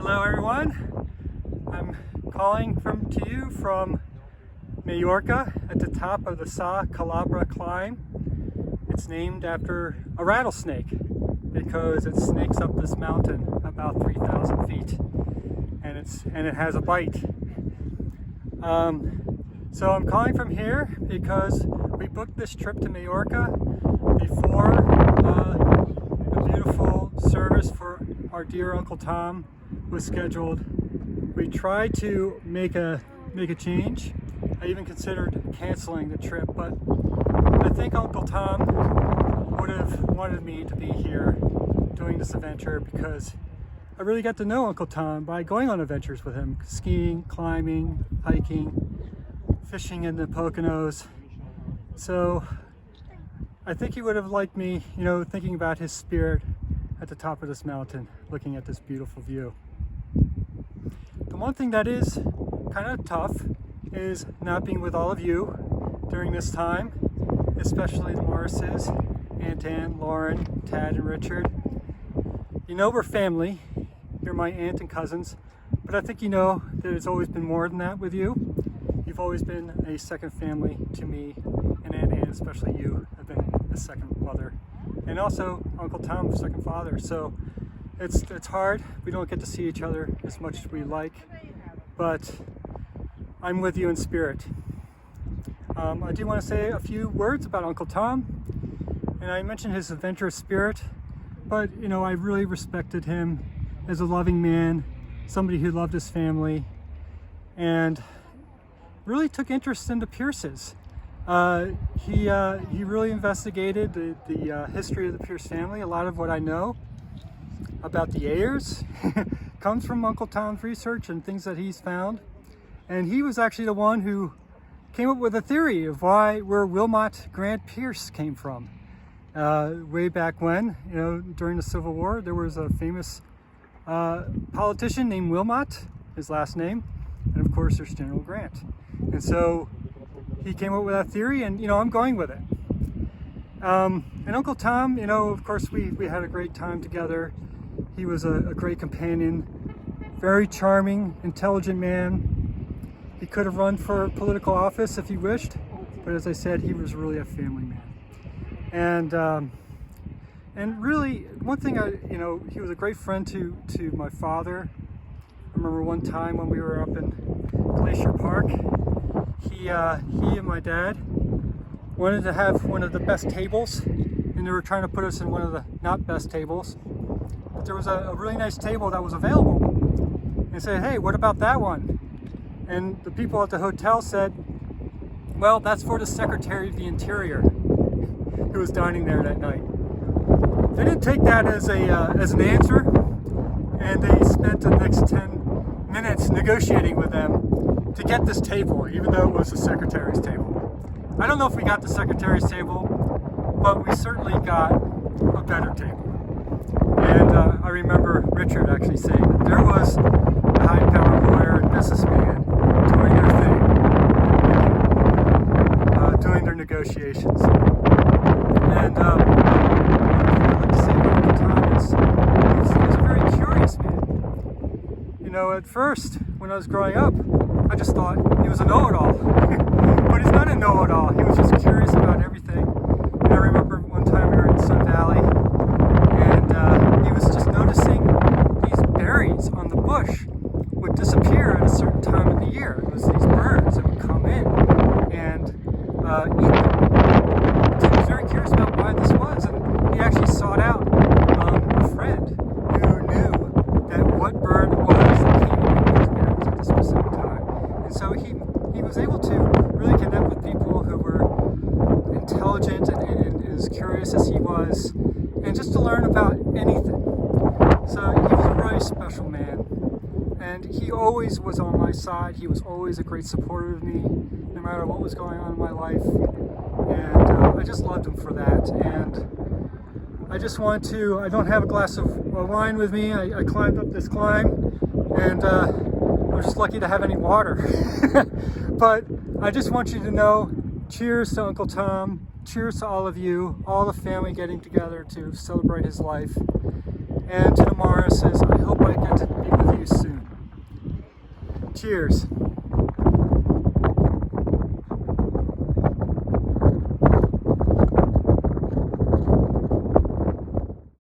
Hello everyone, I'm calling to you from Majorca at the top of the Sa Calabra climb. It's named after a rattlesnake because it snakes up this mountain about 3,000 feet and it has a bite. So I'm calling from here because we booked this trip to Majorca before a beautiful service for our dear Uncle Tom was scheduled. We tried to make a change. I even considered canceling the trip, but I think Uncle Tom would have wanted me to be here doing this adventure because I really got to know Uncle Tom by going on adventures with him, skiing, climbing, hiking, fishing in the Poconos. So I think he would have liked me, thinking about his spirit at the top of this mountain, looking at this beautiful view. The one thing that is kind of tough is not being with all of you during this time, especially the Morrises, Aunt Ann, Lauren, Tad, and Richard. We're family. You're my aunt and cousins, but I think that it's always been more than that with you. You've always been a second family to me, and Aunt Ann, especially you, have been a second mother, and also Uncle Tom, second father. So it's hard. We don't get to see each other as much as we like, but I'm with you in spirit. I do want to say a few words about Uncle Tom, and I mentioned his adventurous spirit, but I really respected him as a loving man, somebody who loved his family, and really took interest in the Pierces. He really investigated the history of the Pierce family. A lot of what I know about the Ayers comes from Uncle Tom's research and things that he's found. And he was actually the one who came up with a theory of where Wilmot Grant Pierce came from. Way back when, during the Civil War, there was a famous politician named Wilmot, his last name, and of course there's General Grant. And so he came up with that theory, and I'm going with it. And Uncle Tom, of course we had a great time together. He was a great companion, very charming, intelligent man. He could have run for political office if he wished, but as I said, he was really a family man. And really, one thing he was a great friend to my father. I remember one time when we were up in Glacier Park, he and my dad wanted to have one of the best tables, and they were trying to put us in one of the not best tables. But there was a really nice table that was available. And they said, "Hey, what about that one?" And the people at the hotel said, "Well, that's for the Secretary of the Interior who was dining there that night." They didn't take that as an answer, and they spent the next 10 minutes negotiating with them to get this table, even though it was the Secretary's table. I don't know if we got the Secretary's table, but we certainly got a better table. And I remember Richard actually saying that there was a high-powered lawyer and businessman doing their thing, doing their negotiations. And what I'd like to say about Uncle Tom is he was a very curious man. At first, when I was growing up, I just thought he was a know-it-all. But he's not a know-it-all. He was just curious about everything. And I remember one time we were in Sun Valley, and he was just noticing these berries on the bush would disappear at a certain time of the year. It was these birds that would come in and eat them. So he was very curious about why this was, and he actually sought out a friend who knew that what bird it was that came and ate those berries at this specific time. And so he was able to really connect with people who were intelligent and as curious as he was, and just to learn about anything. So he was a really special man, and he always was on my side. He was always a great supporter of me, no matter what was going on in my life, and I just loved him for that. And I don't have a glass of wine with me. I climbed up this climb, and I'm just lucky to have any water. But I just want you to know, cheers to Uncle Tom, cheers to all of you, all the family getting together to celebrate his life. And to the Morrises, I hope I get to be with you soon. Cheers.